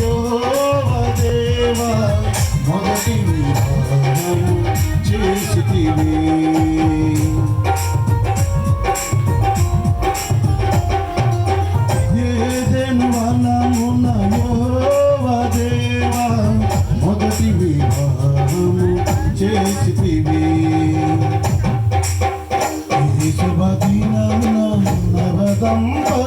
యెహోవా దేవా మొదటి వివాహం చేసితివి. ఏదెను వనమున యెహోవా దేవా మొదటి వివాహం చేసితివి. ఈ శుభదినమున నవదంపతులు